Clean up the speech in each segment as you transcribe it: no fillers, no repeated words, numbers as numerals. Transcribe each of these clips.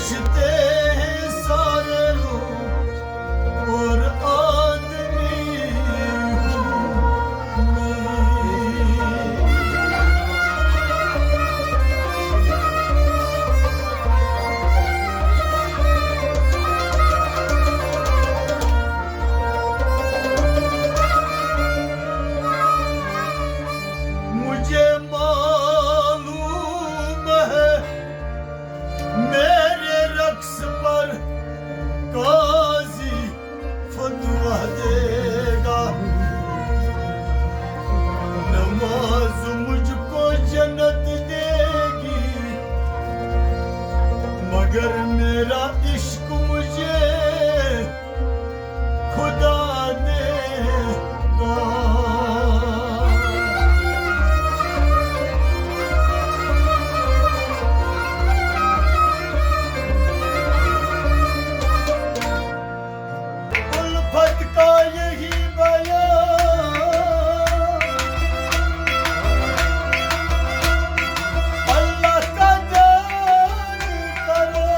समझते हैं सारे लोग और आदमी हूँ मैं। मुझे मालूम है मेरे रक्स पर काजी फतवा देगा, नमाज मुझको जन्नत देगी, मगर मेरा इश्क मुझे खुदा देगा। उल्फत का यही बयान अल्लाह का दान करो,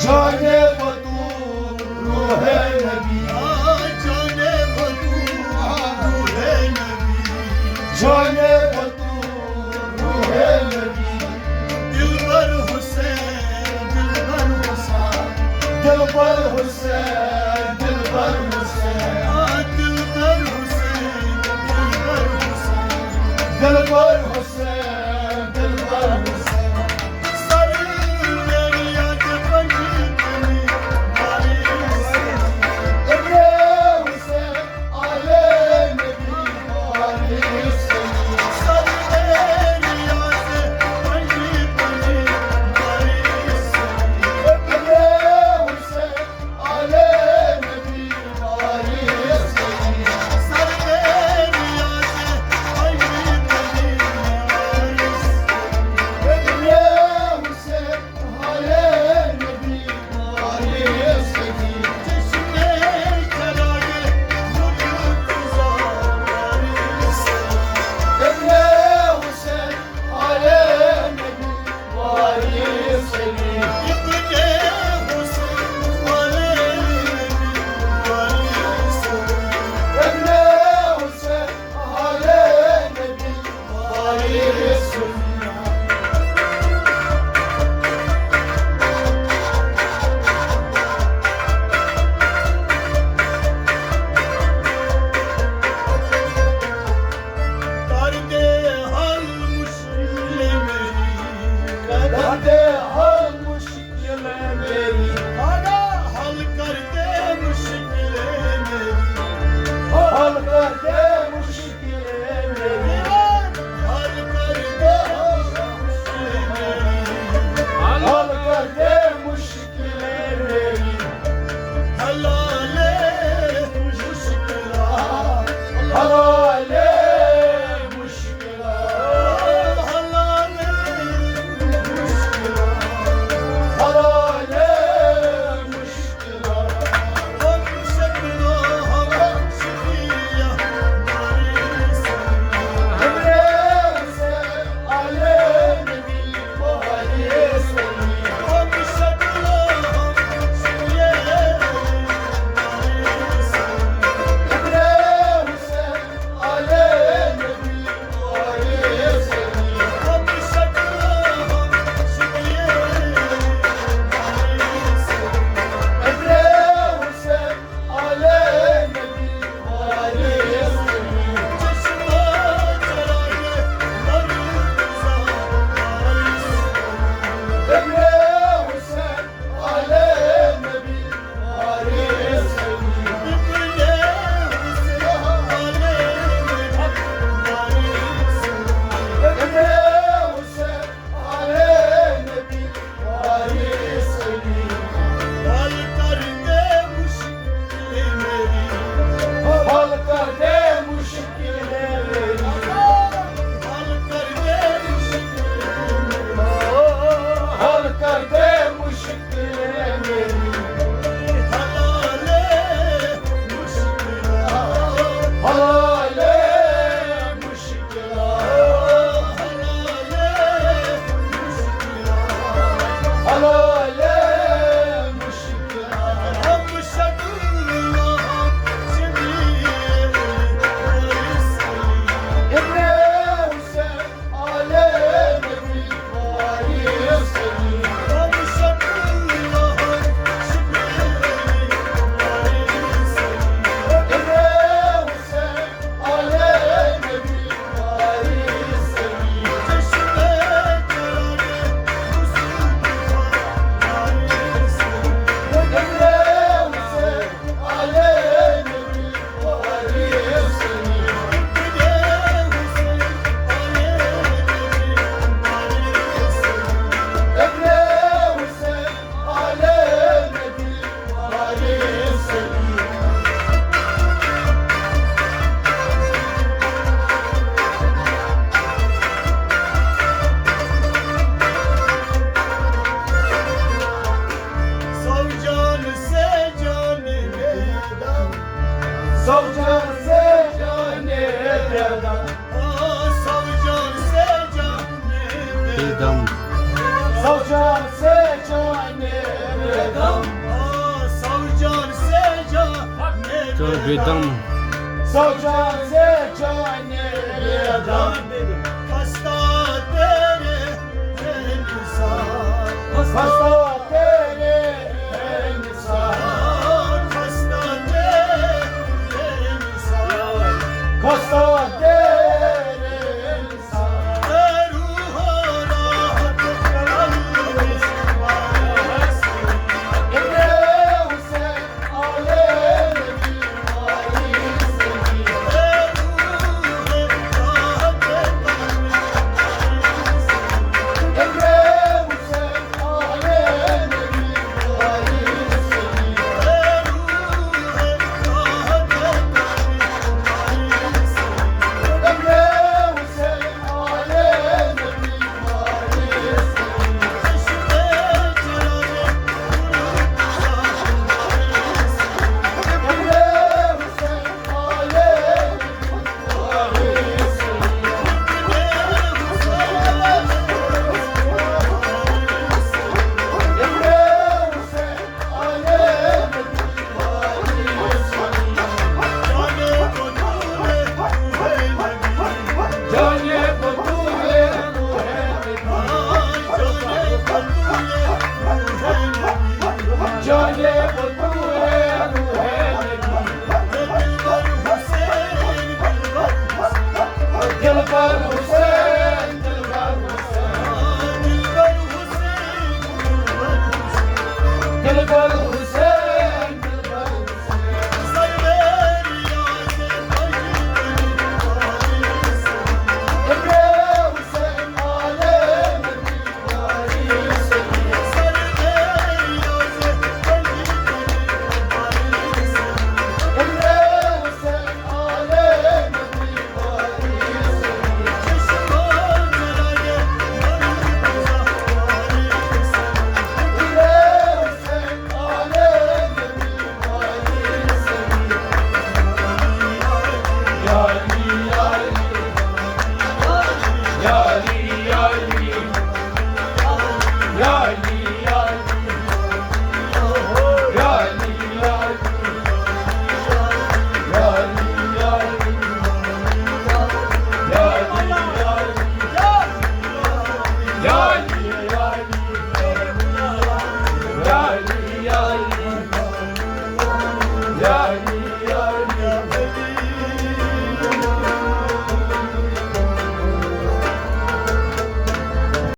जाने बतू रूहे नबी जाने बतू रूहे नबी जाने बतू रूहे नबी दिलबर हुसैन दिलबर हुसैन दिलबर हुसैन दिलबर हुसैन दिलबर हुसैन दिलबर हुसैन दिलबर हुसैन दिलबर हुसैन सारी मेरी याद बनी बनी हमारे इब्ने हुसैन आले नबी हमारे सारी मेरी याद बनी बनी हमारे इब्ने हुसैन आले नबी हमारे सारी मेरी याद बनी बनी हमारे इब्ने हुसैन आले नबी हमारे चश्मे चरागे मुर्तज़ा हमारे इब्ने हुसैन आले नबी हमारे इब्ने हुसैन आले नबी हमारे इब्ने हुसैन आले नबी हमारे दर्दे हल मुश्किल मेरी दर्दे हल मुश्किल मेरी आगा हल कर दे मुश्किल मेरी हल कर दे मुश्किल मेरी हल कर दे मुश्किल मेरी हल कर दे मुश्किल मेरी हलाले मुश्किला हलाले मुश्किला हलाले मुश्किला हलाले मुश्किला हम शक्लो हम शिया हमारे इब्ने हुसैन आले नबी हमारे हम शक्लो हम शिया हमारे इब्ने हुसैन आले नबी हमारे हम शक्लो हम शिया हमारे इब्ने हुसैन आले नबी हमारे चश्मा चरागे मुर्तज़ा हमारे इब्ने हुसैन आले नबी हमारे इब्ने हुसैन आले नबी हमारे हल कर दे मुश्किल मेरी हल कर दे मुश्किल मेरी हल कर दे मुश्किल हल कर दे मुश्किल मेरी हलाले मुश्किला हलाले मुश्किला हलाले मुश्किला हलाले मुश्किला हम शक्लो हम शिया इब्ने हुसैन आले नबी हमारे हम शक्लो हम शिया इब्ने हुसैन आले नबी हमारे चश्मे चरागे मुस्तफा हमारे इब्ने हुसैन आले नबी हमारे इब्ने हुसैन आले नबी हमारे सौजान से जाने बेदम सौजान से जाने बेदम सौजान से जाने बेदम सौजान से जाने बेदम तो बेदम सौजान से जाने बेदम हंसता तेरे इंसान हंसता तेरे इंसान हंसता तेरे इंसान हंसता तेरे इंसान रूह राहत Dilber